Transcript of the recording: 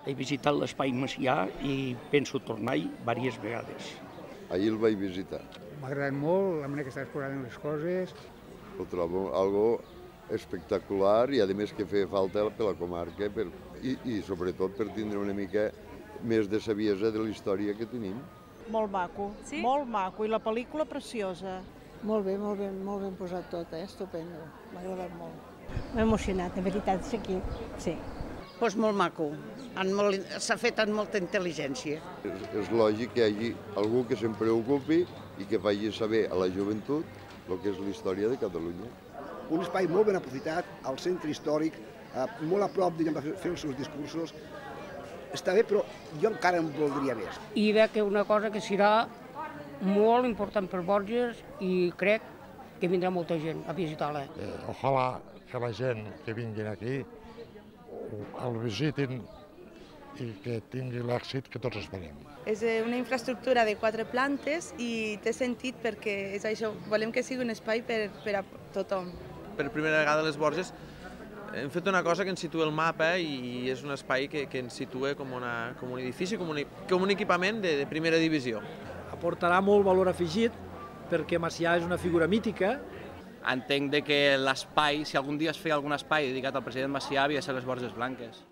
He visitat l'espai Macià i penso tornar-hi diverses vegades. Ahir el vaig visitar. M'ha agradat molt la manera que està explorant les coses. Ho trobo algo espectacular i a més que feia falta per la comarca i sobretot per tindre una mica més de saviesa de la història que tenim. Molt maco, sí? Molt maco, i la pel·lícula preciosa. Molt ben posat tot, estupendo, m'ha agradat molt. M'ha emocionat, de veritat, és aquí, sí. Doncs molt maco, s'ha fet amb molta intel·ligència. És lògic que hi hagi algú que se'n preocupi i que faci saber a la joventut el que és la història de Catalunya. Un espai molt ben aprofitat, al centre històric, molt a prop, diguem, de fer els seus discursos. Està bé, però jo encara en voldria més. I veig que una cosa que serà molt important per Borges i crec que vindrà molta gent a visitar-la. Ojalà que la gent que vinguin aquí el visitin i que tingui l'èxit que tots esperem. És una infraestructura de 4 plantes i té sentit perquè és això, volem que sigui un espai per a tothom. Per primera vegada a les Borges hem fet una cosa que ens situa el mapa i és un espai que ens situa com un edifici, com un equipament de primera divisió. Aportarà molt valor afegit perquè Macià és una figura mítica. Entenc que l'espai, si algun dia es feia algun espai dedicat al president Macià, havia de ser les Borges Blanques.